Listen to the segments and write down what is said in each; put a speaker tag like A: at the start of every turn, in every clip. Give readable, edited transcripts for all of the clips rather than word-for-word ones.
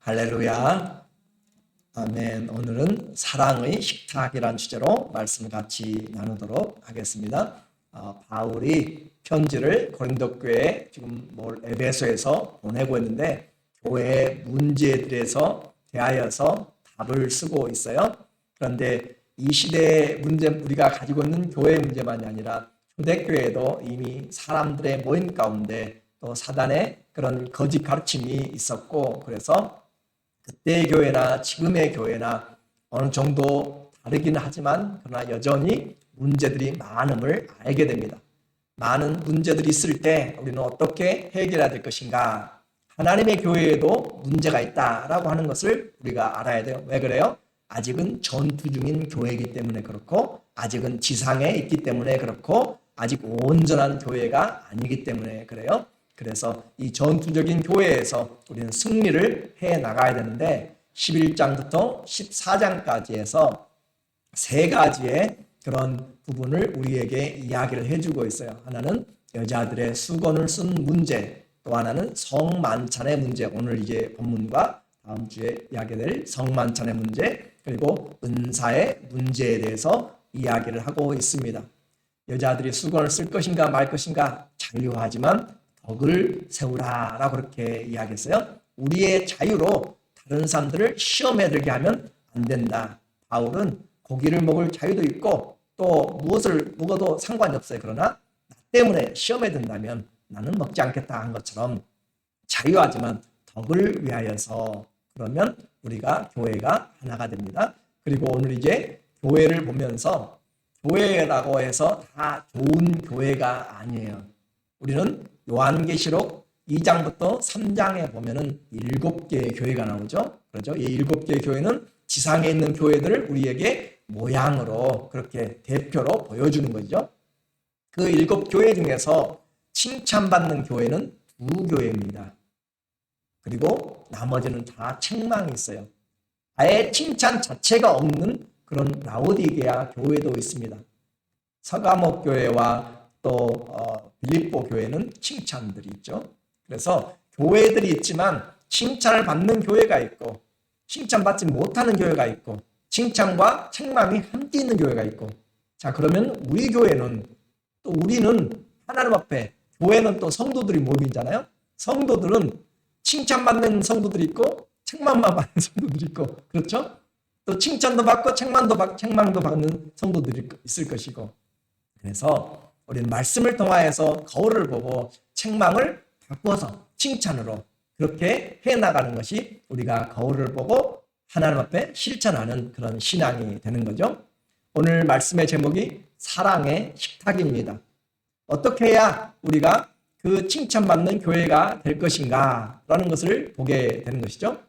A: 할렐루야. 아멘. 오늘은 사랑의 식탁이란 주제로 말씀을 같이 나누도록 하겠습니다. 바울이 편지를 고린도 교회에 지금 에베소에서 보내고 있는데 교회의 문제들에서 대하여서 답을 쓰고 있어요. 그런데 이 시대의 문제, 우리가 가지고 있는 교회의 문제만이 아니라 초대교회에도 이미 사람들의 모임 가운데 또 사단의 그런 거짓 가르침이 있었고, 그래서 그때의 교회나 지금의 교회나 어느 정도 다르기는 하지만 그러나 여전히 문제들이 많음을 알게 됩니다. 많은 문제들이 있을 때 우리는 어떻게 해결해야 될 것인가? 하나님의 교회에도 문제가 있다라고 하는 것을 우리가 알아야 돼요. 왜 그래요? 아직은 전투 중인 교회이기 때문에 그렇고, 아직은 지상에 있기 때문에 그렇고, 아직 온전한 교회가 아니기 때문에 그래요. 그래서 이 전투적인 교회에서 우리는 승리를 해 나가야 되는데 11장부터 14장까지 해서 세 가지의 그런 부분을 우리에게 이야기를 해주고 있어요. 하나는 여자들의 수건을 쓴 문제, 또 하나는 성만찬의 문제, 오늘 이제 본문과 다음 주에 이야기될 성만찬의 문제, 그리고 은사의 문제에 대해서 이야기를 하고 있습니다. 여자들이 수건을 쓸 것인가 말 것인가 자유하지만 덕을 세우라라고 그렇게 이야기했어요. 우리의 자유로 다른 사람들을 시험에 들게 하면 안 된다. 바울은 고기를 먹을 자유도 있고 또 무엇을 먹어도 상관이 없어요. 그러나 나 때문에 시험에 든다면 나는 먹지 않겠다 한 것처럼 자유하지만 덕을 위하여서, 그러면 우리가 교회가 하나가 됩니다. 그리고 오늘 이제 교회를 보면서 교회라고 해서 다 좋은 교회가 아니에요. 우리는 요한계시록 2장부터 3장에 보면은 7개의 교회가 나오죠. 그렇죠? 이 7개의 교회는 지상에 있는 교회들을 우리에게 모양으로 그렇게 대표로 보여주는 거죠. 그 7교회 중에서 칭찬받는 교회는 2교회입니다. 그리고 나머지는 다 책망이 있어요. 아예 칭찬 자체가 없는 그런 라오디게아 교회도 있습니다. 서가모 교회와 또 빌립보 교회는 칭찬들이 있죠. 그래서 교회들이 있지만 칭찬을 받는 교회가 있고 칭찬받지 못하는 교회가 있고 칭찬과 책망이 함께 있는 교회가 있고, 자 그러면 우리 교회는, 또 우리는 하나님 앞에, 교회는 또 성도들이 모임이잖아요. 성도들은 칭찬받는 성도들이 있고 책망만 받는 성도들이 있고, 그렇죠? 또 칭찬도 받고 책망도 받는 성도들이 있을 것이고, 그래서 우리는 말씀을 통하여서 거울을 보고 책망을 바꿔서 칭찬으로 그렇게 해나가는 것이 우리가 거울을 보고 하나님 앞에 실천하는 그런 신앙이 되는 거죠. 오늘 말씀의 제목이 사랑의 식탁입니다. 어떻게 해야 우리가 그 칭찬받는 교회가 될 것인가 라는 것을 보게 되는 것이죠.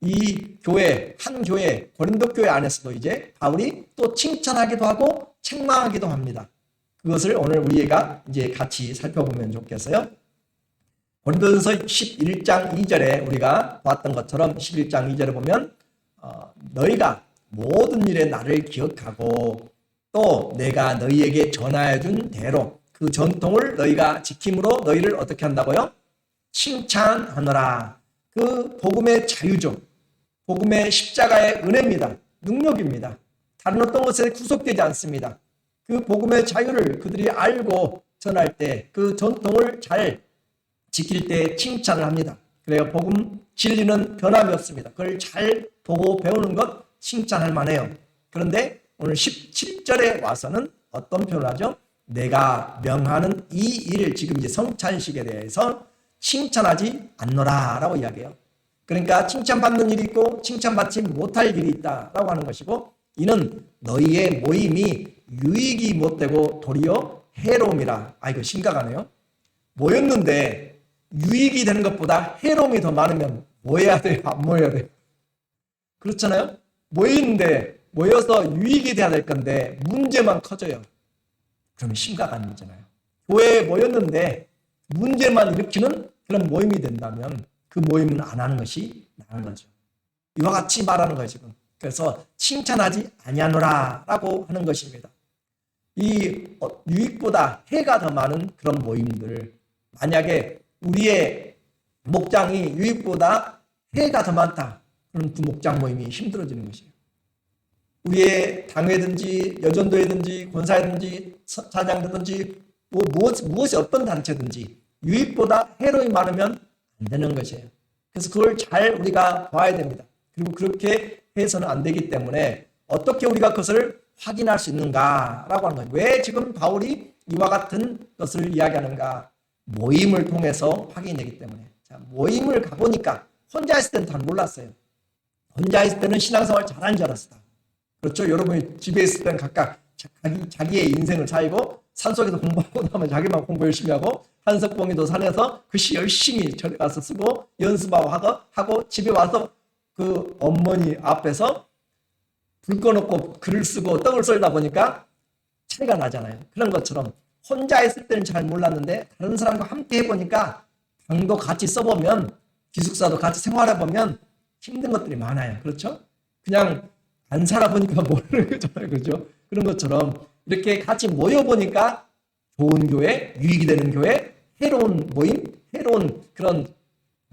A: 이 교회, 한 교회, 고린도 교회 안에서도 이제 바울이 또 칭찬하기도 하고 책망하기도 합니다. 그것을 오늘 우리가 이제 같이 살펴보면 좋겠어요. 고린도전서 11장 2절에 우리가 봤던 것처럼 11장 2절에 보면 너희가 모든 일에 나를 기억하고 또 내가 너희에게 전하여 준 대로 그 전통을 너희가 지킴으로 너희를 어떻게 한다고요? 칭찬하노라. 그 복음의 자유죠. 복음의 십자가의 은혜입니다. 능력입니다. 다른 어떤 것에 구속되지 않습니다. 그 복음의 자유를 그들이 알고 전할 때, 그 전통을 잘 지킬 때 칭찬을 합니다. 그래요. 복음 진리는 변함이 없습니다. 그걸 잘 보고 배우는 것 칭찬할 만해요. 그런데 오늘 17절에 와서는 어떤 표현을 하죠? 내가 명하는 이 일을, 지금 이제 성찬식에 대해서 칭찬하지 않노라 라고 이야기해요. 그러니까 칭찬받는 일이 있고 칭찬받지 못할 일이 있다라고 하는 것이고, 이는 너희의 모임이 유익이 못되고 도리어 해로움이라. 이거 심각하네요. 모였는데 유익이 되는 것보다 해로움이 더 많으면 모여야 돼요? 안 모여야 돼요? 그렇잖아요. 모이는데 모여서 유익이 돼야 될 건데 문제만 커져요. 그러면 심각한 문제잖아요. 교회에 모였는데 문제만 일으키는 그런 모임이 된다면 그 모임은 안 하는 것이 나은 거죠. 이와 같이 말하는 거예요 지금. 그래서 칭찬하지 아니하노라 라고 하는 것입니다. 이 유익보다 해가 더 많은 그런 모임들, 만약에 우리의 목장이 유익보다 해가 더 많다. 그럼 그 목장 모임이 힘들어지는 것이에요. 우리의 당회든지 여전도회든지 권사회든지 사장들든지 무엇이 어떤 단체든지 유익보다 해로이 많으면 안 되는 것이에요. 그래서 그걸 잘 우리가 봐야 됩니다. 그리고 그렇게 해서는 안 되기 때문에 어떻게 우리가 그것을 확인할 수 있는가라고 하는 거예요. 왜 지금 바울이 이와 같은 것을 이야기하는가? 모임을 통해서 확인되기 때문에. 자, 모임을 가보니까 혼자 있을 때는 잘 몰랐어요. 혼자 있을 때는 신앙생활 잘하는 줄 알았어요. 그렇죠? 여러분이 집에 있을 때는 각각 자기의 인생을 살고 산속에서 공부하고 나면 자기만 공부 열심히 하고 한석봉이도 산에서 글씨 열심히 절에 가서 쓰고 연습하고 하고 집에 와서 그 어머니 앞에서 불 꺼놓고 글을 쓰고 떡을 썰다 보니까 차이가 나잖아요. 그런 것처럼 혼자 있을 때는 잘 몰랐는데 다른 사람과 함께 해보니까 방도 같이 써보면 기숙사도 같이 생활해보면 힘든 것들이 많아요. 그렇죠? 그냥 안 살아보니까 모르는 거잖아요. 그렇죠? 그런 것처럼 이렇게 같이 모여보니까 좋은 교회, 유익이 되는 교회, 해로운 모임, 해로운 그런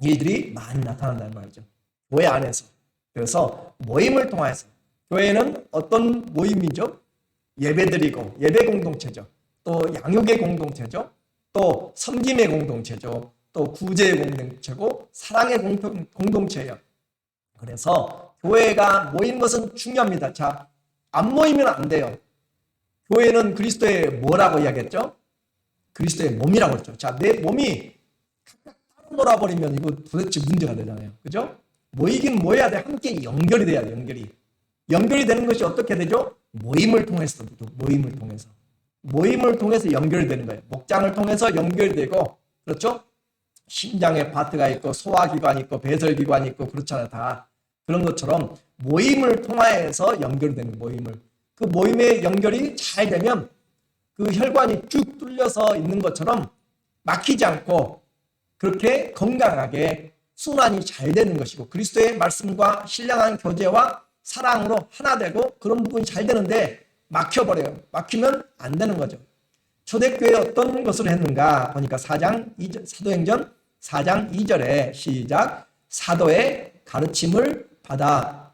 A: 일들이 많이 나타난다는 말이죠. 교회 안에서. 그래서 모임을 통해서 교회는 어떤 모임이죠? 예배드리고 예배 공동체죠. 또 양육의 공동체죠. 또 섬김의 공동체죠. 또 구제의 공동체고 사랑의 공동체예요. 그래서 교회가 모이는 것은 중요합니다. 자, 안 모이면 안 돼요. 교회는 그리스도의 뭐라고 이야기했죠? 그리스도의 몸이라고 했죠. 자, 내 몸이 각각 따로 놀아버리면 이거 도대체 문제가 되잖아요. 그죠? 모이긴 모여야 돼. 함께 연결이 돼야 돼. 연결이 되는 것이 어떻게 되죠? 모임을 통해서. 모임을 통해서 연결이 되는 거예요. 목장을 통해서 연결이 되고, 그렇죠? 심장에 파트가 있고, 소화기관이 있고, 배설기관이 있고, 그렇잖아요. 다. 그런 것처럼 모임을 통해서 연결되는 모임을. 그 모임의 연결이 잘 되면 그 혈관이 쭉 뚫려서 있는 것처럼 막히지 않고 그렇게 건강하게 순환이 잘 되는 것이고 그리스도의 말씀과 신령한 교제와 사랑으로 하나 되고 그런 부분이 잘 되는데 막혀버려요. 막히면 안 되는 거죠. 초대교회에 어떤 것을 했는가 보니까 사도행전 4장 2절에 시작. 사도의 가르침을 받아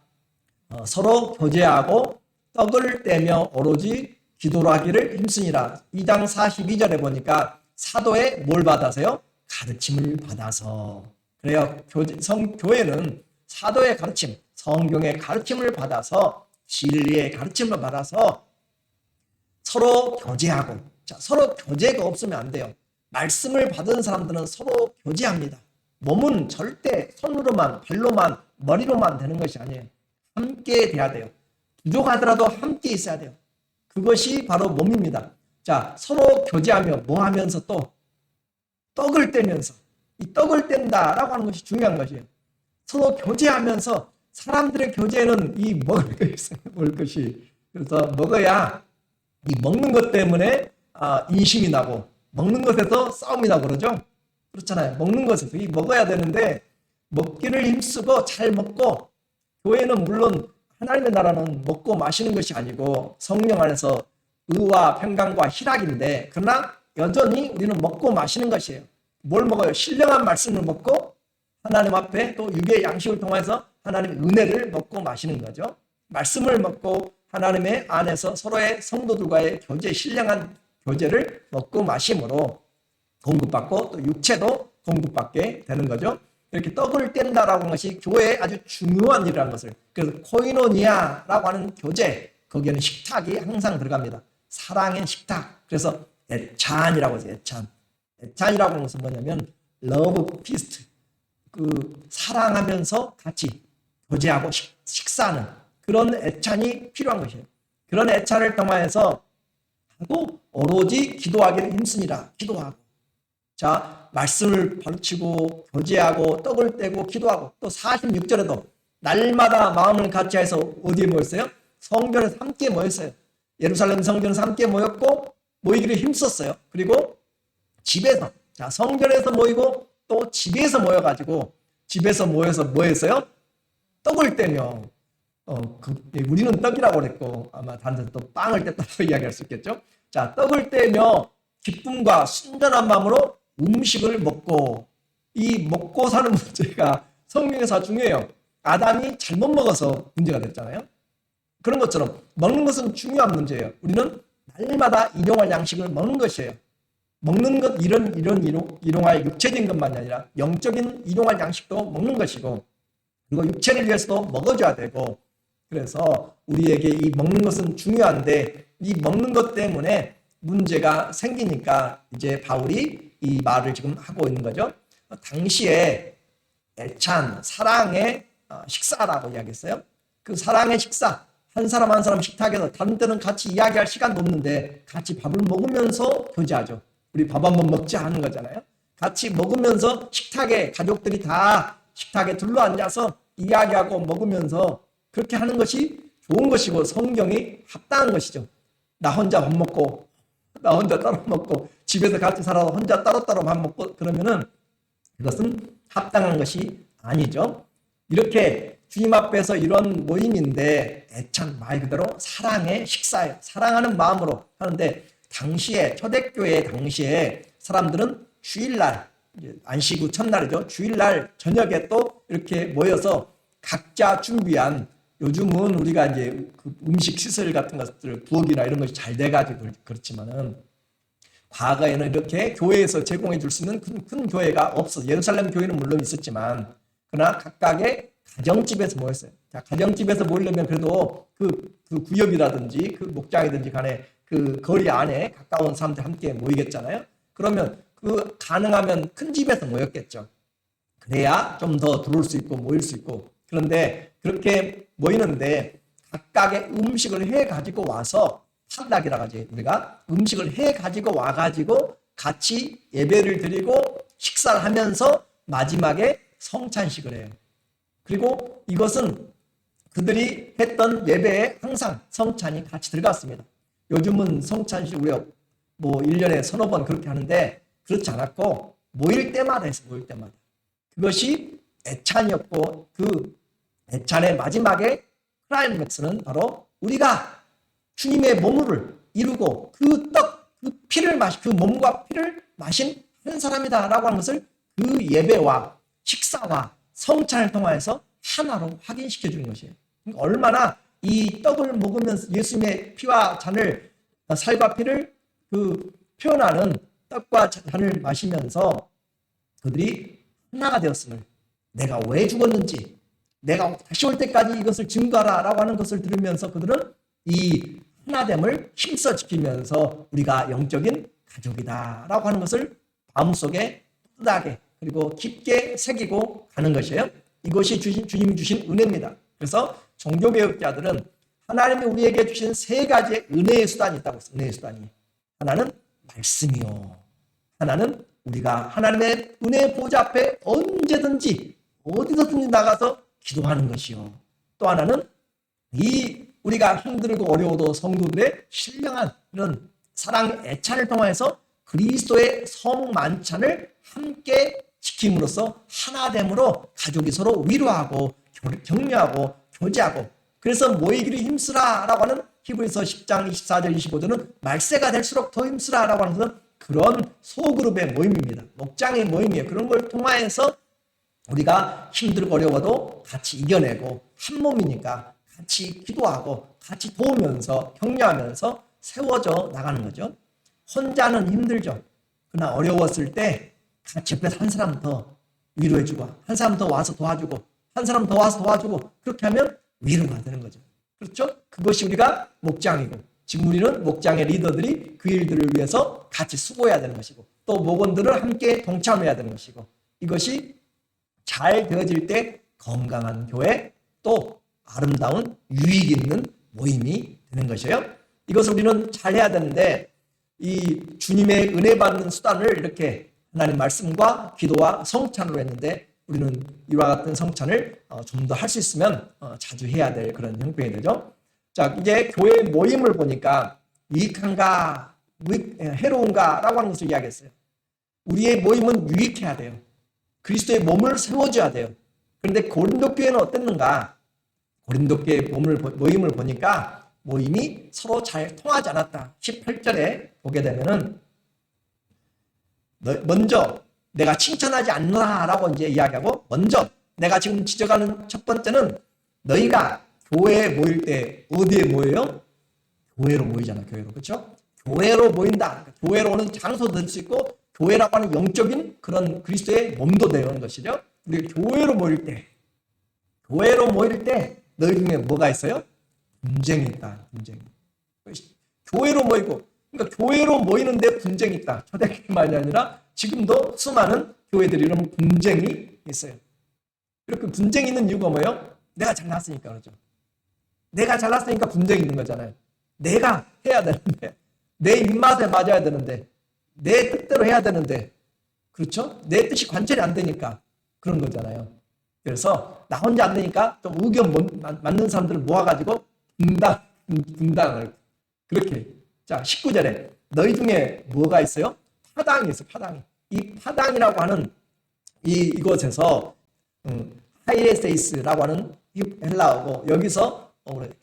A: 서로 교제하고 떡을 떼며 오로지 기도로 하기를 힘쓰니라. 2장 42절에 보니까 사도의 뭘 받아서요? 가르침을 받아서. 그래요. 교회는 사도의 가르침, 성경의 가르침을 받아서 진리의 가르침을 받아서 서로 교제하고. 자, 서로 교제가 없으면 안 돼요. 말씀을 받은 사람들은 서로 교제합니다. 몸은 절대 손으로만, 발로만, 머리로만 되는 것이 아니에요. 함께 돼야 돼요. 부족하더라도 함께 있어야 돼요. 그것이 바로 몸입니다. 자, 서로 교제하며 뭐 하면서 또 떡을 떼면서 이 떡을 뗀다라고 하는 것이 중요한 것이에요. 서로 교제하면서 사람들의 교제는 이 먹을 것이 그래서 먹어야 이 먹는 것 때문에 인심이 나고 먹는 것에서 싸움이 나고 그러죠. 그렇잖아요. 먹는 것에서 이 먹어야 되는데 먹기를 힘쓰고 잘 먹고 교회는 물론 하나님의 나라는 먹고 마시는 것이 아니고 성령 안에서 의와 평강과 희락인데 그러나 여전히 우리는 먹고 마시는 것이에요. 뭘 먹어요? 신령한 말씀을 먹고 하나님 앞에 또 육의 양식을 통해서 하나님의 은혜를 먹고 마시는 거죠. 말씀을 먹고 하나님의 안에서 서로의 성도들과의 교제, 신령한 교제를 먹고 마심으로 공급받고 또 육체도 공급받게 되는 거죠. 이렇게 떡을 뗀다라고 하는 것이 교회에 아주 중요한 일이라는 것을. 그래서 코이노니아라고 하는 교제, 거기에는 식탁이 항상 들어갑니다. 사랑의 식탁. 그래서 애찬이라고 해서 애찬이라고 하는 것은 뭐냐면 러브 피스트. 그 사랑하면서 같이 교제하고 식사하는 그런 애찬이 필요한 것이에요. 그런 애찬을 통하여서 하고 오로지 기도하기를 힘쓰니라. 기도하고. 자, 말씀을 가르치고 교제하고 떡을 떼고 기도하고 또 46절에도 날마다 마음을 같이해서 어디에 모였어요? 성전에서 함께 모였어요. 예루살렘 성전에서 함께 모였고 모이기를 힘썼어요. 그리고 집에서 자 성전에서 모이고 또 집에서 모여가지고 집에서 모여서 뭐 했어요? 떡을 떼며 우리는 떡이라고 그랬고 아마 다른 데서 또 빵을 뗐다고 이야기할 수 있겠죠. 자, 떡을 떼며 기쁨과 순전한 마음으로 음식을 먹고 이 먹고 사는 문제가 성경에서 중요해요. 아담이 잘못 먹어서 문제가 됐잖아요. 그런 것처럼 먹는 것은 중요한 문제예요. 우리는 날마다 일용할 양식을 먹는 것이에요. 먹는 것 일용할 육체적인 것만이 아니라 영적인 일용할 양식도 먹는 것이고, 그리고 육체를 위해서도 먹어줘야 되고, 그래서 우리에게 이 먹는 것은 중요한데 이 먹는 것 때문에 문제가 생기니까 이제 바울이 이 말을 지금 하고 있는 거죠. 당시에 애찬 사랑의 식사라고 이야기했어요. 그 사랑의 식사, 한 사람 한 사람 식탁에서 다른 때는 같이 이야기할 시간도 없는데 같이 밥을 먹으면서 교제하죠. 우리 밥 한번 먹자 하는 거잖아요. 같이 먹으면서 식탁에 가족들이 다 식탁에 둘러앉아서 이야기하고 먹으면서 그렇게 하는 것이 좋은 것이고 성경이 합당한 것이죠. 나 혼자 밥 먹고 나 혼자 따로 먹고 집에서 같이 살아서 혼자 따로따로 밥 먹고 그러면은 그것은 합당한 것이 아니죠. 이렇게 주님 앞에서 이런 모임인데 애찬 말 그대로 사랑의 식사예요. 사랑하는 마음으로 하는데 당시에 초대교회 당시에 사람들은 주일날 안식 후 첫날이죠. 주일날 저녁에 또 이렇게 모여서 각자 준비한 요즘은 우리가 이제 그 음식 시설 같은 것들 부엌이나 이런 것이 잘 돼가지고 그렇지만은 과거에는 이렇게 교회에서 제공해 줄 수 있는 큰 교회가 없어. 예루살렘 교회는 물론 있었지만 그러나 각각의 가정집에서 모였어요. 자, 가정집에서 모이려면 그래도 그 구역이라든지 그 목장이든지 간에 그 거리 안에 가까운 사람들 함께 모이겠잖아요. 그러면 그 가능하면 큰 집에서 모였겠죠. 그래야 좀 더 들어올 수 있고 모일 수 있고. 그런데 그렇게 모이는데 각각의 음식을 해 가지고 와서 한락이라고 하지. 우리가 음식을 해 가지고 와 가지고 같이 예배를 드리고 식사를 하면서 마지막에 성찬식을 해요. 그리고 이것은 그들이 했던 예배에 항상 성찬이 같이 들어갔습니다. 요즘은 성찬식 우리가 뭐 1년에 서너 번 그렇게 하는데 그렇지 않았고 모일 때마다 했어요. 모일 때마다. 그것이 애찬이었고 그 애찬의 마지막에 클라이맥스는 바로 우리가 주님의 몸을 이루고 그 떡, 그 피를 그 몸과 피를 마신 한 사람이다라고 하는 것을 그 예배와 식사와 성찬을 통해서 하나로 확인시켜 주는 것이에요. 그러니까 얼마나 이 떡을 먹으면서 예수님의 피와 잔을 살과 피를 그 표현하는 떡과 잔을 마시면서 그들이 하나가 되었음을, 내가 왜 죽었는지, 내가 다시 올 때까지 이것을 증거하라라고 하는 것을 들으면서 그들은 이 하나됨을 힘써 지키면서 우리가 영적인 가족이다라고 하는 것을 마음속에 뚜렷하게 그리고 깊게 새기고 가는 것이에요. 이것이 주님이 주신 은혜입니다. 그래서 종교개혁자들은 하나님이 우리에게 주신 세 가지의 은혜의 수단이 있다고 했어요. 은혜의 수단이. 하나는 말씀이요. 하나는 우리가 하나님의 은혜의 보좌 앞에 언제든지 어디서든지 나가서 기도하는 것이요. 또 하나는 이 우리가 힘들고 어려워도 성도들의 신령한 이런 사랑 애찬을 통해서 그리스도의 성만찬을 함께 지킴으로써 하나됨으로 가족이 서로 위로하고 격려하고 교제하고, 그래서 모이기를 힘쓰라라고 하는 히브리서 10장 24절 25절은 말세가 될수록 더 힘쓰라라고 하는 것은 그런 소그룹의 모임입니다. 목장의 모임이에요. 그런 걸 통하여서 우리가 힘들고 어려워도 같이 이겨내고 한 몸이니까 같이 기도하고 같이 도우면서 격려하면서 세워져 나가는 거죠. 혼자는 힘들죠. 그러나 어려웠을 때 같이 옆에서 한 사람 더 위로해주고 한 사람 더 와서 도와주고 한 사람 더 와서 도와주고 그렇게 하면 위로가 되는 거죠. 그렇죠? 그것이 우리가 목장이고 지금 우리는 목장의 리더들이 그 일들을 위해서 같이 수고해야 되는 것이고 또 목원들을 함께 동참해야 되는 것이고 이것이 잘 되어질 때 건강한 교회 또 아름다운 유익 있는 모임이 되는 것이에요. 이것을 우리는 잘해야 되는데 이 주님의 은혜 받는 수단을 이렇게 하나님 말씀과 기도와 성찬으로 했는데 우리는 이와 같은 성찬을 좀 더 할 수 있으면 자주 해야 될 그런 형편이 되죠. 자, 이제 교회 모임을 보니까 유익한가 해로운가 라고 하는 것을 이야기했어요. 우리의 모임은 유익해야 돼요. 그리스도의 몸을 세워줘야 돼요. 그런데 고린도 교회는 어땠는가? 고린도 교회 모임을 보니까 모임이 서로 잘 통하지 않았다. 18절에 보게 되면은 먼저 내가 칭찬하지 않노라라고 이제 이야기하고 먼저 내가 지금 지적하는 첫 번째는 너희가 교회에 모일 때 어디에 모여요? 교회로 모이잖아. 교회로. 그렇죠? 교회로 모인다. 교회로 오는 장소도 될 수 있고 교회라고 하는 영적인 그런 그리스도의 몸도 되는 것이죠. 우리 교회로 모일 때 너희 중에 뭐가 있어요? 분쟁이 있다. 분쟁이. 교회로 모이고 그러니까 교회로 모이는데 분쟁이 있다. 초대교회만이 아니라 지금도 수많은 교회들이 이런 분쟁이 있어요. 이렇게 분쟁이 있는 이유가 뭐예요? 내가 잘났으니까 그러죠. 내가 잘났으니까 분쟁이 있는 거잖아요. 내가 해야 되는데 내 입맛에 맞아야 되는데 내 뜻대로 해야 되는데 그렇죠? 내 뜻이 관철이 안 되니까 그런 거잖아요. 그래서 나 혼자 안 되니까 좀 의견 맞는 사람들을 모아가지고 분당을 그렇게. 자, 19절에 너희 중에 뭐가 있어요? 파당이 있어요. 파당이. 이 파당이라고 하는 이곳에서 하이에세이스라고 하는 헬라어고 여기서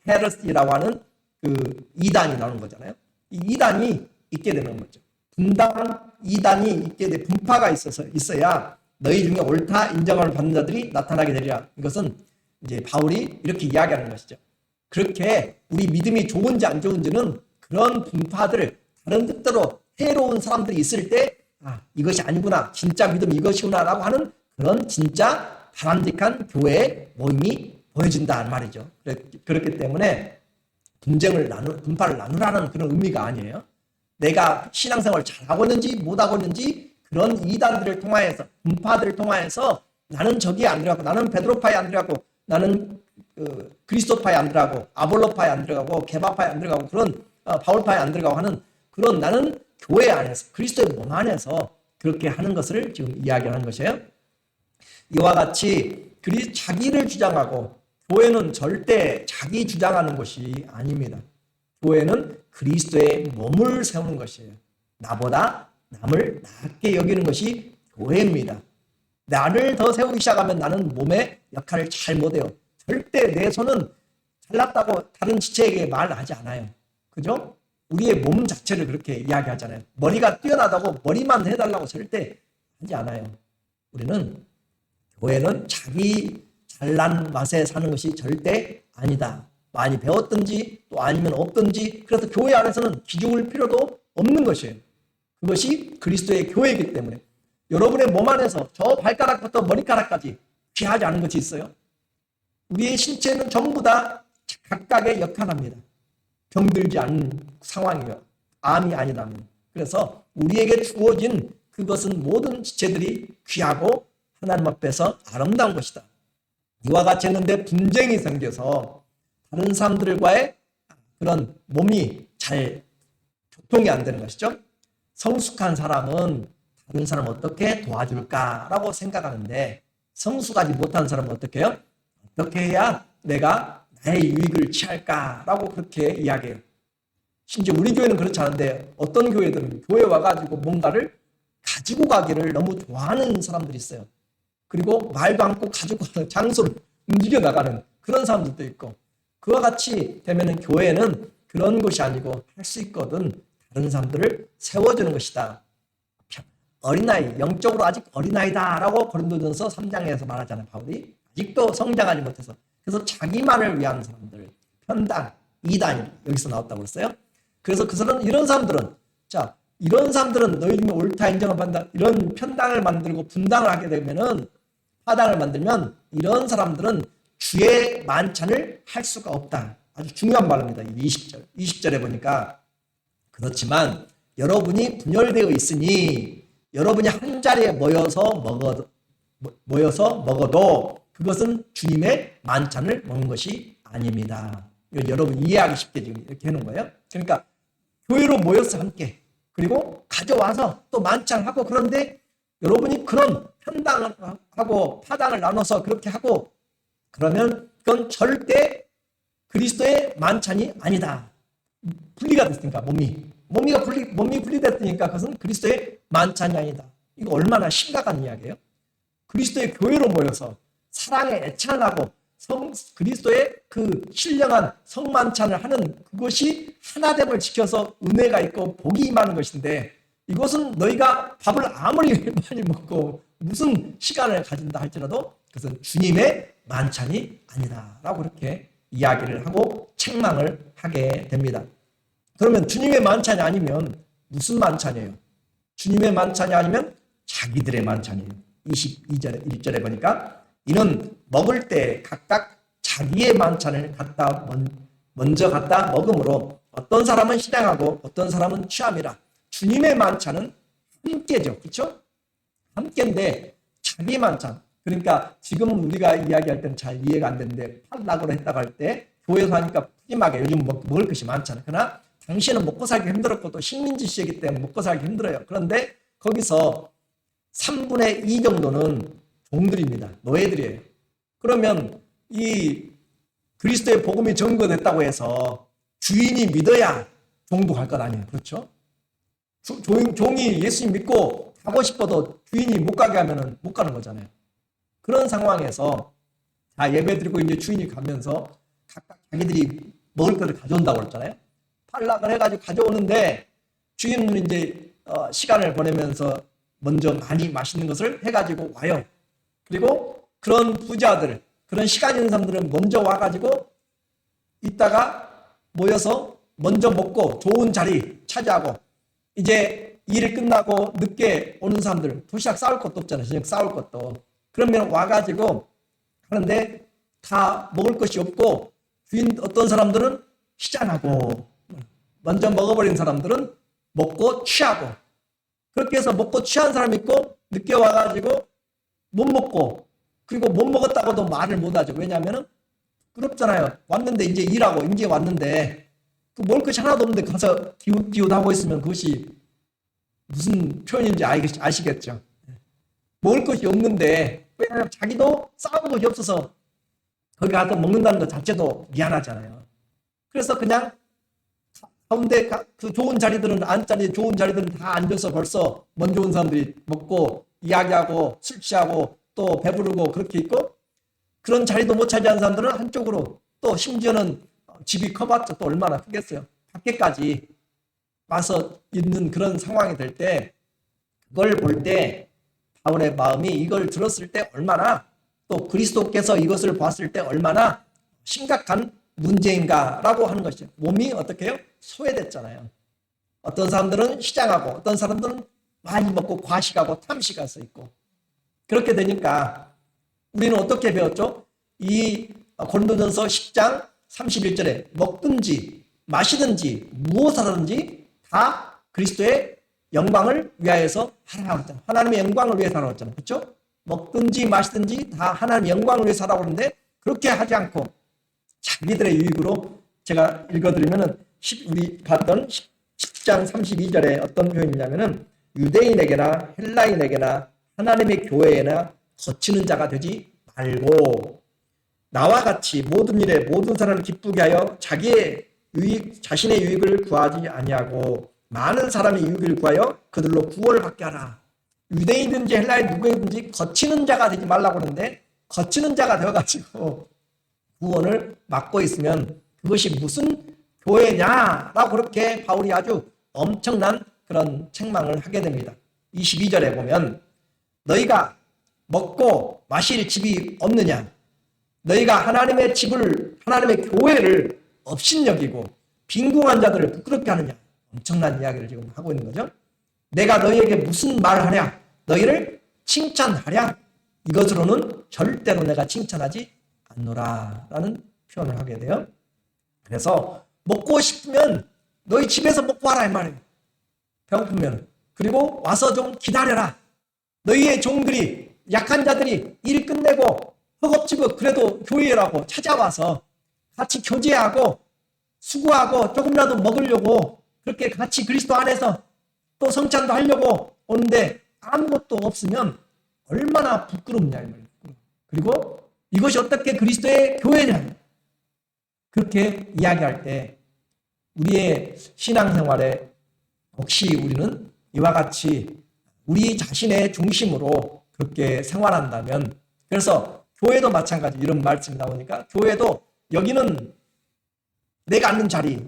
A: 헤르시라고 하는 그 이단이 나오는 거잖아요. 이 이단이 있게 되는 거죠. 분당 이단이 있게 돼 분파가 있어야 너희 중에 옳다 인정을 받는 자들이 나타나게 되리라. 이것은 이제 바울이 이렇게 이야기하는 것이죠. 그렇게 우리 믿음이 좋은지 안 좋은지는 그런 분파들 다른 뜻대로 해로운 사람들이 있을 때 이것이 아니구나 진짜 믿음 이것이구나라고 하는 그런 진짜 바람직한 교회의 모임이 보여진다는 말이죠. 그렇기 때문에 분파를 나누라는 그런 의미가 아니에요. 내가 신앙생활을 잘하고 있는지 못하고 있는지 그런 이단들을 통하여서 분파들을 통하여서 나는 저기에 안 들어가고 나는 베드로파에 안 들어가고 나는 그리스도파에 안 들어가고 아볼로파에 안 들어가고 게바파에 안 들어가고 그런 바울파에 안 들어가고 하는 그런 나는 교회 안에서 그리스도의 몸 안에서 그렇게 하는 것을 지금 이야기하는 것이에요. 이와 같이 자기를 주장하고 교회는 절대 자기 주장하는 것이 아닙니다. 교회는 그리스도의 몸을 세우는 것이에요. 나보다 남을 낮게 여기는 것이 교회입니다. 나를 더 세우기 시작하면 나는 몸의 역할을 잘 못해요. 절대 내 손은 잘났다고 다른 지체에게 말하지 않아요. 그죠? 우리의 몸 자체를 그렇게 이야기하잖아요. 머리가 뛰어나다고 머리만 해달라고 절대 하지 않아요. 우리는 교회는 자기 잘난 맛에 사는 것이 절대 아니다. 많이 배웠든지 또 아니면 없든지 그래서 교회 안에서는 기죽을 필요도 없는 것이에요. 그것이 그리스도의 교회이기 때문에 여러분의 몸 안에서 저 발가락부터 머리카락까지 귀하지 않은 것이 있어요. 우리의 신체는 전부 다 각각의 역할합니다. 병들지 않은 상황이요. 암이 아니라면. 그래서 우리에게 주어진 그것은 모든 지체들이 귀하고 하나님 앞에서 아름다운 것이다. 이와 같이 했는데 분쟁이 생겨서 다른 사람들과의 그런 몸이 잘 교통이 안 되는 것이죠. 성숙한 사람은 다른 사람 어떻게 도와줄까라고 생각하는데 성숙하지 못한 사람은 어떻게 해요? 어떻게 해야 내가 나의 유익을 취할까라고 그렇게 이야기해요. 심지어 우리 교회는 그렇지 않은데 어떤 교회들은 교회 와가지고 뭔가를 가지고 가기를 너무 좋아하는 사람들이 있어요. 그리고 말도 않고 가지고 가는 장소를 움직여 나가는 그런 사람들도 있고 그와 같이 되면 교회는 그런 것이 아니고 할 수 있거든 다른 사람들을 세워주는 것이다. 어린아이, 영적으로 아직 어린아이다라고 고린도전서 3장에서 말하잖아요. 바울이 아직도 성장하지 못해서 그래서 자기만을 위한 사람들 편당, 이단이 여기서 나왔다고 그랬어요. 그래서 이런 사람들은 이런 사람들은 너희 중에 옳다 인정을 받는다 이런 편당을 만들고 분당을 하게 되면은 파당을 만들면 이런 사람들은 주의 만찬을 할 수가 없다. 아주 중요한 말입니다. 20절에 보니까 그렇지만 여러분이 분열되어 있으니 여러분이 한 자리에 모여서 먹어도 그것은 주님의 만찬을 먹는 것이 아닙니다. 여러분 이해하기 쉽게 지금 이렇게 해놓은 거예요. 그러니까 교회로 모여서 함께 그리고 가져와서 또 만찬하고 그런데 여러분이 그런 편당을 하고 파당을 나눠서 그렇게 하고 그러면 그건 절대 그리스도의 만찬이 아니다. 분리가 됐으니까 몸이 분리됐으니까 그것은 그리스도의 만찬이 아니다. 이거 얼마나 심각한 이야기예요. 그리스도의 교회로 모여서 사랑에 애찬하고 그리스도의 그 신령한 성만찬을 하는 그것이 하나됨을 지켜서 은혜가 있고 복이 임하는 것인데 이것은 너희가 밥을 아무리 많이 먹고 무슨 시간을 가진다 할지라도 그것은 주님의 만찬이 아니다 라고 그렇게 이야기를 하고 책망을 하게 됩니다. 그러면 주님의 만찬이 아니면 무슨 만찬이에요? 주님의 만찬이 아니면 자기들의 만찬이에요. 22절에 1절에 보니까 이는 먹을 때 각각 자기의 만찬을 먼저 갖다 먹음으로 어떤 사람은 시장하고 어떤 사람은 취함이라. 주님의 만찬은 함께죠. 그렇죠? 함께인데 자기 만찬. 그러니까 지금 우리가 이야기할 때는 잘 이해가 안 되는데 팔락으로 했다고 할 때 교회에서 하니까 푸짐하게 요즘 먹을 것이 많잖아요. 그러나 당시에는 먹고 살기 힘들었고 또 식민지 시대이기 때문에 먹고 살기 힘들어요. 그런데 거기서 3분의 2 정도는 종들입니다. 노예들이에요. 그러면 이 그리스도의 복음이 전거됐다고 해서 주인이 믿어야 종도 갈 것 아니에요. 그렇죠? 종이 예수님 믿고 가고 싶어도 주인이 못 가게 하면 못 가는 거잖아요. 그런 상황에서 다 예배 드리고 이제 주인이 가면서 각각 자기들이 먹을 것을 가져온다고 그랬잖아요. 팔락을 해가지고 가져오는데 주인은 이제 시간을 보내면서 먼저 많이 맛있는 것을 해가지고 와요. 그리고 그런 부자들, 그런 시간 있는 사람들은 먼저 와가지고 이따가 모여서 먼저 먹고 좋은 자리 차지하고 이제 일이 끝나고 늦게 오는 사람들 도시락 싸울 것도 없잖아요. 저녁 싸울 것도. 그러면 와가지고 하는데 다 먹을 것이 없고 주인 어떤 사람들은 시장하고 먼저 먹어버린 사람들은 먹고 취하고 그렇게 해서 먹고 취한 사람이 있고 늦게 와가지고 못 먹고 그리고 못 먹었다고도 말을 못하죠. 왜냐하면 부럽잖아요. 왔는데 이제 일하고 이제 왔는데 그 먹을 것이 하나도 없는데 가서 기웃기웃하고 있으면 그것이 무슨 표현인지 아시겠죠. 먹을 것이 없는데 왜냐하면 자기도 싸운 것이 없어서 거기 가서 먹는다는 것 자체도 미안하잖아요. 그래서 그냥 가운데 그 좋은 자리들은 안자리 좋은 자리들은 다 앉아서 벌써 먼저 온 사람들이 먹고 이야기하고 술 취하고 또 배부르고 그렇게 있고 그런 자리도 못 차지하는 사람들은 한쪽으로 또 심지어는 집이 커봤자 또 얼마나 크겠어요. 밖에까지 와서 있는 그런 상황이 될 때 그걸 볼 때 바울의 마음이 이걸 들었을 때 얼마나 또 그리스도께서 이것을 봤을 때 얼마나 심각한 문제인가라고 하는 것이죠. 몸이 어떻게 해요? 소외됐잖아요. 어떤 사람들은 시장하고 어떤 사람들은 많이 먹고 과식하고 탐식할 수 있고 그렇게 되니까 우리는 어떻게 배웠죠? 이 고린도전서 10장 31절에 먹든지 마시든지 무엇을 하든지 다 그리스도의 영광을 위하여서 하라고 했잖아요. 하나님의 영광을 위해서 하라고 했잖아요. 그렇죠? 먹든지 마시든지 다 하나님의 영광을 위해서 하라고 하는데 그렇게 하지 않고 자기들의 유익으로 제가 읽어드리면은 우리 봤던 10장 32절에 어떤 표현이냐면은 유대인에게나 헬라인에게나 하나님의 교회에나 거치는 자가 되지 말고 나와 같이 모든 일에 모든 사람을 기쁘게 하여 자신의 유익을 구하지 아니하고 많은 사람의 유익을 구하여 그들로 구원을 받게 하라. 유대인이든지 헬라인 누구든지 거치는 자가 되지 말라고 하는데 거치는 자가 되어가지고 구원을 막고 있으면 그것이 무슨 교회냐라고 그렇게 바울이 아주 엄청난 그런 책망을 하게 됩니다. 22절에 보면 너희가 먹고 마실 집이 없느냐? 너희가 하나님의 교회를 업신여기고 빈궁한 자들을 부끄럽게 하느냐? 엄청난 이야기를 지금 하고 있는 거죠. 내가 너희에게 무슨 말을 하냐? 너희를 칭찬하랴? 이것으로는 절대로 내가 칭찬하지 않노라 라는 표현을 하게 돼요. 그래서 먹고 싶으면 너희 집에서 먹고 와라 이 말이에요. 배고프면. 그리고 와서 좀 기다려라. 너희의 종들이 약한 자들이 일 끝내고 허겁지겁 그래도 교회라고 찾아와서 같이 교제하고 수고하고 조금이라도 먹으려고 그렇게 같이 그리스도 안에서 또 성찬도 하려고 오는데 아무것도 없으면 얼마나 부끄럽냐 이 말이에요. 그리고 이것이 어떻게 그리스도의 교회냐 그렇게 이야기할 때 우리의 신앙생활에 혹시 우리는 이와 같이 우리 자신의 중심으로 그렇게 생활한다면 그래서 교회도 마찬가지 이런 말씀이 나오니까 교회도 여기는 내가 앉는 자리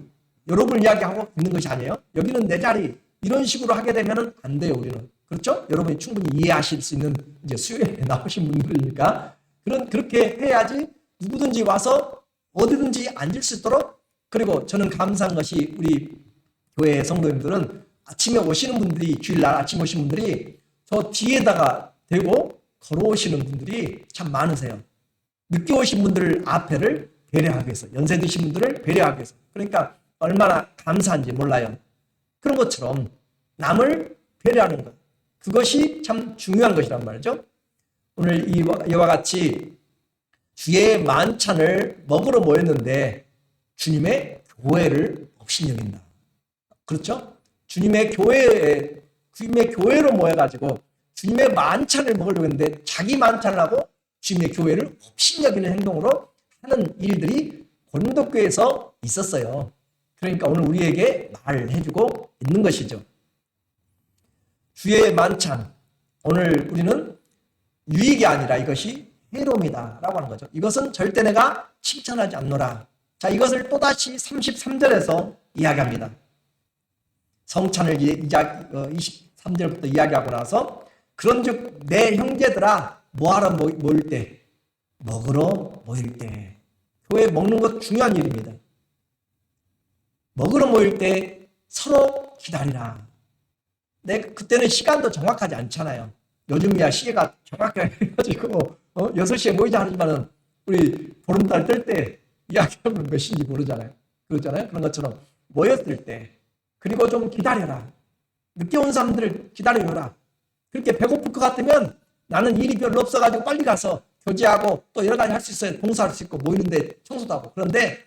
A: 여러분 이야기하고 있는 것이 아니에요. 여기는 내 자리 이런 식으로 하게 되면 안 돼요, 우리는. 그렇죠? 여러분이 충분히 이해하실 수 있는 이제 수요일에 나오신 분들이니까 그렇게 해야지 누구든지 와서 어디든지 앉을 수 있도록. 그리고 저는 감사한 것이 우리 교회 성도님들은 아침에 오시는 분들이, 주일날 아침 오시는 분들이 저 뒤에다가 대고 걸어오시는 분들이 참 많으세요. 늦게 오신 분들 앞에를 배려하기 위해서, 연세 드신 분들을 배려하기 위해서. 그러니까 얼마나 감사한지 몰라요. 그런 것처럼 남을 배려하는 것, 그것이 참 중요한 것이란 말이죠. 오늘 이와 같이 주의 만찬을 먹으러 모였는데 주님의 교회를 업신여긴다. 그렇죠? 주님의 교회로 모여가지고 주님의 만찬을 먹으려고 했는데 자기 만찬을 하고 주님의 교회를 업신여기는 행동으로 하는 일들이 고린도교회에서 있었어요. 그러니까 오늘 우리에게 말을 해주고 있는 것이죠. 주의 만찬, 오늘 우리는 유익이 아니라 이것이 해로움이다 라고 하는 거죠. 이것은 절대 내가 칭찬하지 않노라. 자, 이것을 또다시 33절에서 이야기합니다. 성찬을 23절부터 이야기하고 나서 그런즉 내 형제들아, 뭐하러 모일 때? 먹으러 모일 때. 교회 먹는 것 중요한 일입니다. 먹으러 모일 때 서로 기다리라. 그때는 시간도 정확하지 않잖아요. 요즘이야 시계가 정확하게 해가지고 6시에 모이자 하지만은 우리 보름달 뜰 때 이야기하면 몇 시인지 모르잖아요. 그러잖아요. 그런 것처럼 모였을 때, 그리고 좀 기다려라. 늦게 온 사람들을 기다려라. 그렇게 배고플 것 같으면 나는 일이 별로 없어가지고 빨리 가서 교제하고 또 여러 가지 할 수 있어요. 봉사할 수 있고 모이는데 청소도 하고. 그런데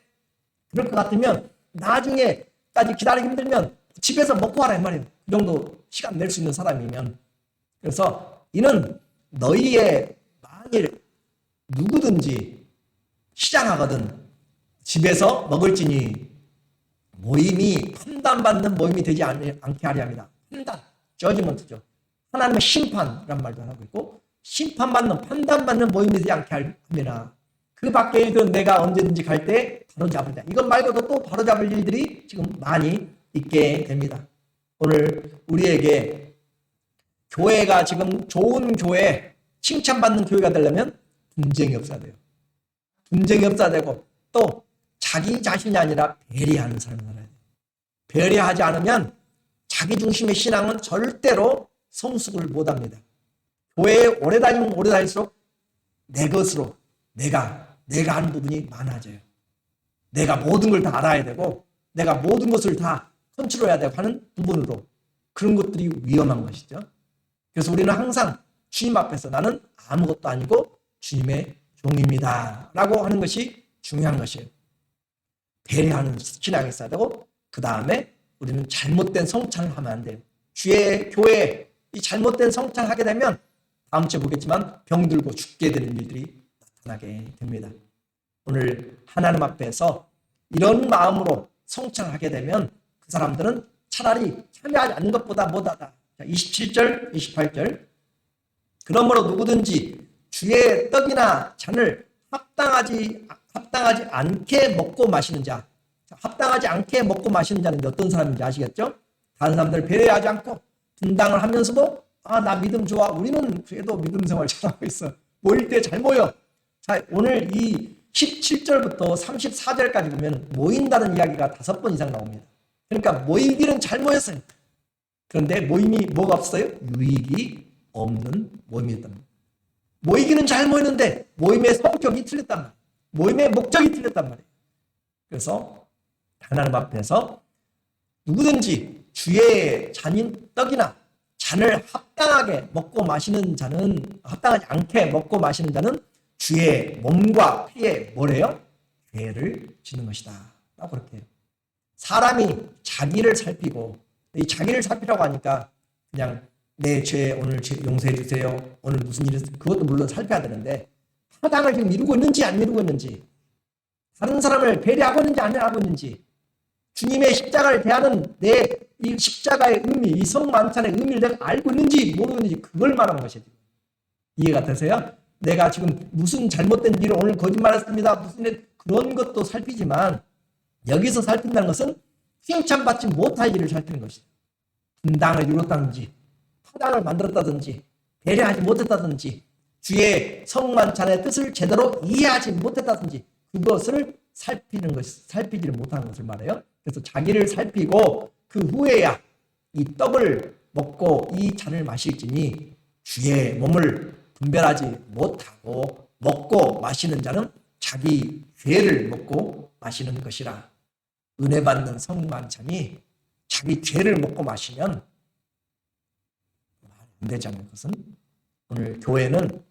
A: 그럴 것 같으면 나중에까지 기다리기 힘들면 집에서 먹고 와라 이 말이에요. 그 정도 시간 낼 수 있는 사람이면. 그래서 이는 너희의 만일 누구든지 시장하거든 집에서 먹을지니 모임이 판단받는 모임이 되지 않게 하려 합니다. 판단, 저지먼트죠. 하나님의 심판이란 말도 하고 있고, 심판받는, 판단받는 모임이 되지 않게 합니다. 그 밖의 일들은 내가 언제든지 갈 때 바로잡으리라. 이것 말고도 또 바로잡을 일들이 지금 많이 있게 됩니다. 오늘 우리에게 교회가 지금 좋은 교회, 칭찬받는 교회가 되려면 분쟁이 없어야 돼요. 분쟁이 없어야 되고, 또 자기 자신이 아니라 배려하는 삶을 살아야 돼요. 배려하지 않으면 자기 중심의 신앙은 절대로 성숙을 못합니다. 교회에 오래 다니면 오래 다닐수록 내 것으로 내가 하는 부분이 많아져요. 내가 모든 걸 다 알아야 되고 내가 모든 것을 다 컨트롤해야 되고 하는 부분으로, 그런 것들이 위험한 것이죠. 그래서 우리는 항상 주님 앞에서 나는 아무것도 아니고 주님의 종입니다 라고 하는 것이 중요한 것이에요. 배려하는 신앙이 있어야 되고, 그 다음에 우리는 잘못된 성찬을 하면 안 돼요. 주의 교회에 이 잘못된 성찬을 하게 되면 다음 주에 보겠지만 병들고 죽게 되는 일들이 나타나게 됩니다. 오늘 하나님 앞에서 이런 마음으로 성찬을 하게 되면 그 사람들은 차라리 참여하지 않는 것보다 못하다. 27절, 28절. 그러므로 누구든지 주의 떡이나 잔을 합당하지 않게 먹고 마시는 자. 합당하지 않게 먹고 마시는 자는 어떤 사람인지 아시겠죠? 다른 사람들 배려하지 않고 분당을 하면서도 나 믿음 좋아. 우리는 그래도 믿음 생활 잘하고 있어. 모일 때 잘 모여. 자, 오늘 이 17절부터 34절까지 보면 모인다는 이야기가 5번 이상 나옵니다. 그러니까 모이기는 잘 모였어요. 그런데 모임이 뭐가 없어요? 유익이 없는 모임이었단 말이에요. 모이기는 잘 모이는데 모임의 성격이 틀렸단 말이에요. 모임의 목적이 틀렸단 말이에요. 그래서 하나님 앞에서 누구든지 주의 잔인 떡이나 잔을 합당하게 먹고 마시는 자는, 합당하지 않게 먹고 마시는 자는 주의 몸과 피에 뭐래요? 죄를 짓는 것이다 라고 그렇게 해요. 사람이 자기를 살피고, 이 자기를 살피라고 하니까 그냥 내 죄 오늘 용서해 주세요, 오늘 무슨 일이 있어요, 그것도 물론 살펴야 되는데 타당을 지금 이루고 있는지 안 이루고 있는지, 다른 사람을 배려하고 있는지 안 하고 있는지, 주님의 십자가를 대하는 내 이 십자가의 의미, 이 성만찬의 의미를 내가 알고 있는지 모르고 있는지, 그걸 말하는 것이죠. 이해가 되세요? 내가 지금 무슨 잘못된 일을 오늘 거짓말했습니다, 무슨 일, 그런 것도 살피지만 여기서 살핀다는 것은 칭찬받지 못할 일을 살피는 것이죠. 분당을 이뤘다든지 파당을 만들었다든지 배려하지 못했다든지 주의 성만찬의 뜻을 제대로 이해하지 못했다든지 그것을 살피지를 못하는 것을 말해요. 그래서 자기를 살피고 그 후에야 이 떡을 먹고 이 잔을 마실지니 주의 몸을 분별하지 못하고 먹고 마시는 자는 자기 죄를 먹고 마시는 것이라. 은혜 받는 성만찬이 자기 죄를 먹고 마시면 말 안 되잖아요. 그것은 오늘 교회는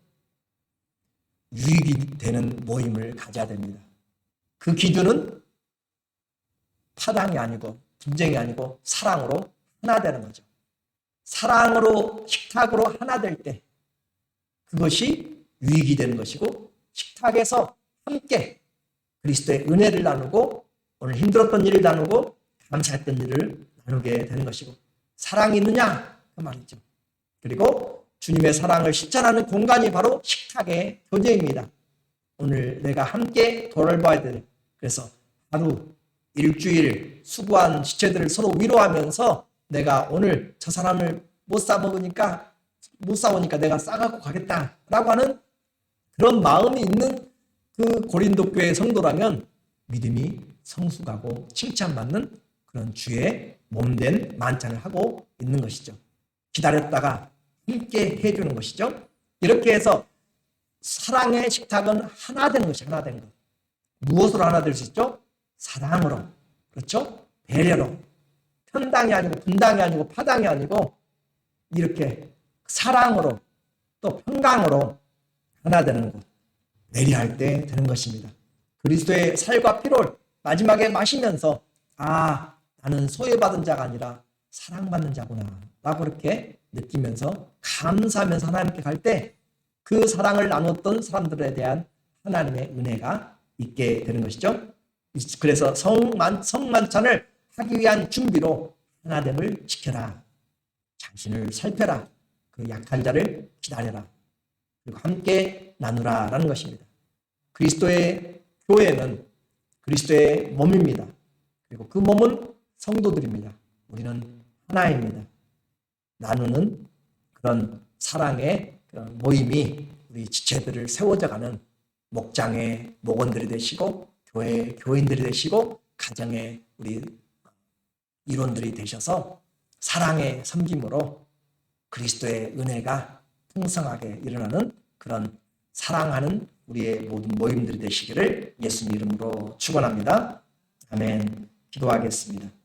A: 유익이 되는 모임을 가져야 됩니다. 그 기준은 파당이 아니고 분쟁이 아니고 사랑으로 하나 되는 거죠. 사랑으로 식탁으로 하나 될 때 그것이 유익이 되는 것이고 식탁에서 함께 그리스도의 은혜를 나누고 오늘 힘들었던 일을 나누고 감사했던 일을 나누게 되는 것이고 사랑이 있느냐 그 말이죠. 그리고 주님의 사랑을 실천하는 공간이 바로 식탁의 교제입니다. 오늘 내가 함께 돌아봐야 될 그래서 하루 일주일 수고한 지체들을 서로 위로하면서 내가 오늘 저 사람을 못 싸우니까 내가 싸갖고 가겠다라고 하는 그런 마음이 있는 그 고린도 교회 성도라면 믿음이 성숙하고 칭찬받는 그런 주의 몸된 만찬을 하고 있는 것이죠. 기다렸다가 함께 해주는 것이죠. 이렇게 해서 사랑의 식탁은 하나 되는 것이 하나 되는 것. 무엇으로 하나 될 수 있죠? 사랑으로, 그렇죠? 배려로, 편당이 아니고 분당이 아니고 파당이 아니고 이렇게 사랑으로 또 평강으로 하나 되는 것. 내리할 때 되는 것입니다. 그리스도의 살과 피를 마지막에 마시면서 나는 소외받은 자가 아니라 사랑받는 자구나 라고 그렇게 느끼면서 감사하면서 하나님께 갈 때 그 사랑을 나눴던 사람들에 대한 하나님의 은혜가 있게 되는 것이죠. 그래서 성만찬을 하기 위한 준비로 하나됨을 지켜라. 자신을 살펴라. 그 약한 자를 기다려라. 그리고 함께 나누라 라는 것입니다. 그리스도의 교회는 그리스도의 몸입니다. 그리고 그 몸은 성도들입니다. 우리는 하나입니다. 나누는 그런 사랑의 그런 모임이 우리 지체들을 세워져가는 목장의 목원들이 되시고 교회의 교인들이 되시고 가정의 우리 일원들이 되셔서 사랑의 섬김으로 그리스도의 은혜가 풍성하게 일어나는 그런 사랑하는 우리의 모든 모임들이 되시기를 예수님 이름으로 축원합니다. 아멘. 기도하겠습니다.